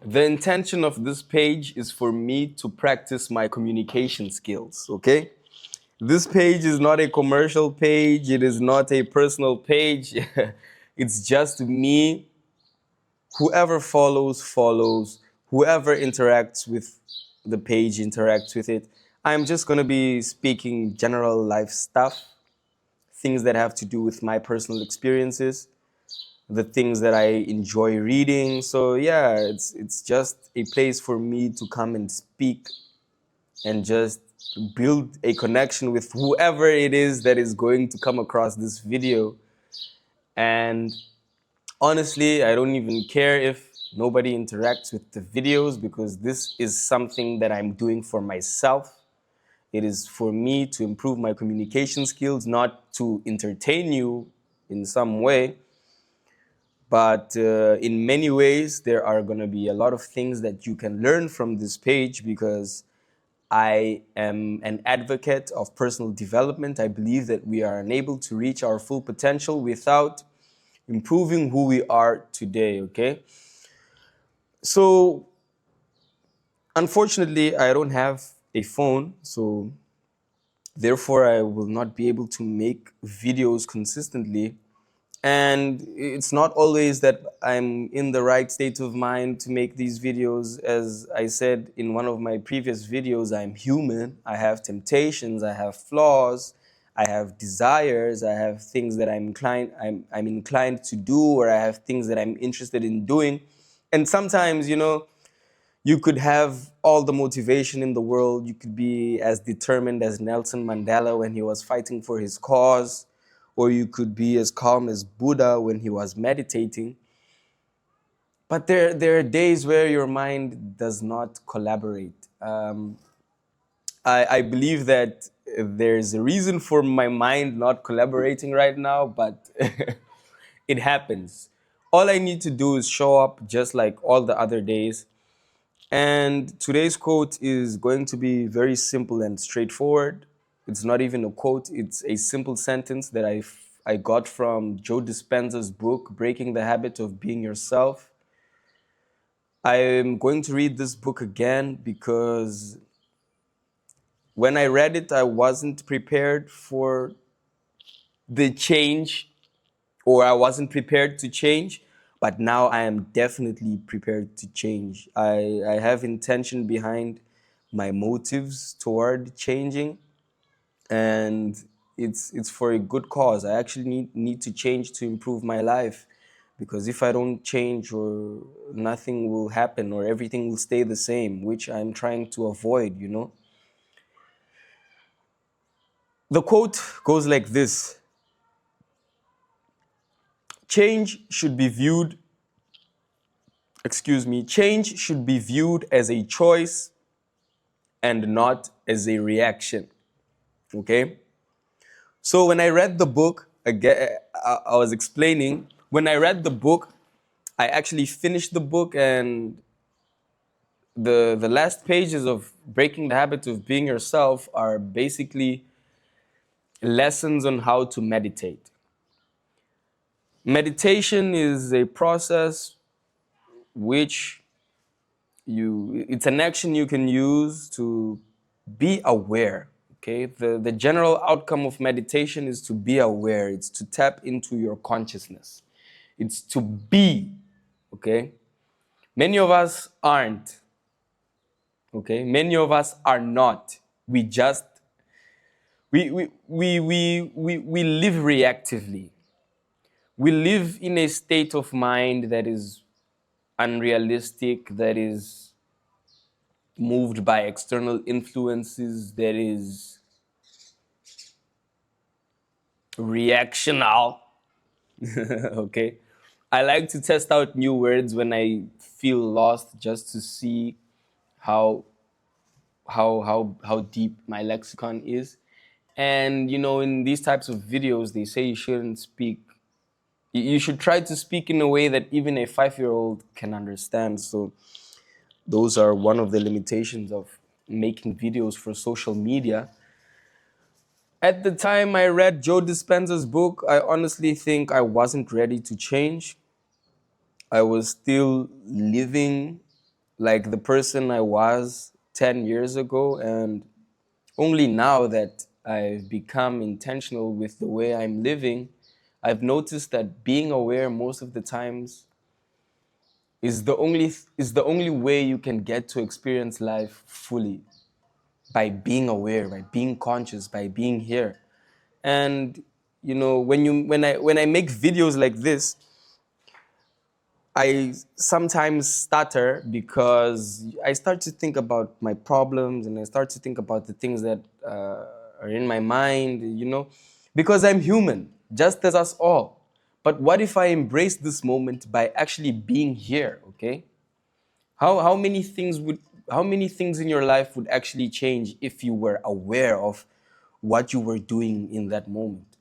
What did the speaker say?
The intention of this page is for me to practice my communication skills, okay? This page is not a commercial page, it is not a personal page. It's just me. Whoever follows, follows. Whoever interacts with the page interacts with it. I'm just going to be speaking general life stuff, things that have to do with my personal experiences, the things that I enjoy reading. So yeah, it's just a place for me to come and speak and just build a connection with whoever it is that is going to come across this video. And honestly, I don't even care if nobody interacts with the videos because this is something that I'm doing for myself. It is for me to improve my communication skills, not to entertain you in some way. But in many ways, there are going to be a lot of things that you can learn from this page because I am an advocate of personal development. I believe that we are unable to reach our full potential without improving who we are today, okay? So, unfortunately, I don't have a phone, so therefore, I will not be able to make videos consistently. And it's not always that I'm in the right state of mind to make these videos. As I said in one of my previous videos, I'm human. I have temptations, I have flaws, I have desires, I have things that I'm inclined to do, or I have things that I'm interested in doing. And sometimes, you could have all the motivation in the world. You could be as determined as Nelson Mandela when he was fighting for his cause, or you could be as calm as Buddha when he was meditating. But there are days where your mind does not collaborate. I believe that there's a reason for my mind not collaborating right now, but it happens. All I need to do is show up just like all the other days. And today's quote is going to be very simple and straightforward. It's not even a quote, it's a simple sentence that I got from Joe Dispenza's book, Breaking the Habit of Being Yourself. I am going to read this book again because when I read it, I wasn't prepared for the change, or I wasn't prepared to change. But now I am definitely prepared to change. I have intention behind my motives toward changing, and it's for a good cause. I actually need to change to improve my life, because if I don't change, or nothing will happen, or everything will stay the same, which I'm trying to avoid. The quote goes like this: change should be viewed change should be viewed as a choice and not as a reaction. Okay? So when I read the book, again, I was explaining, when I read the book, I actually finished the book, and the last pages of Breaking the Habit of Being Yourself are basically lessons on how to meditate. Meditation is a process which it's an action you can use to be aware. Okay, the general outcome of meditation is to be aware. It's to tap into your consciousness. It's to be. Okay, many of us aren't. Okay, many of us are not. We just we live reactively. We live in a state of mind that is unrealistic, that is moved by external influences, that is reactional. Okay, I like to test out new words when I feel lost, just to see how how deep my lexicon is. And in these types of videos, they say you shouldn't speak. You should try to speak in a way that even a 5-year-old can understand. So those are one of the limitations of making videos for social media. At the time I read Joe Dispenza's book, I honestly think I wasn't ready to change. I was still living like the person I was 10 years ago, and only now that I've become intentional with the way I'm living, I've noticed that being aware most of the times is the only way you can get to experience life fully, by being aware, by being conscious, by being here. And you know, when I make videos like this, I sometimes stutter because I start to think about my problems, and I start to think about the things that are in my mind, you know, because I'm human, just as us all. But what if I embrace this moment by actually being here, okay? How many things would how many things in your life would actually change if you were aware of what you were doing in that moment?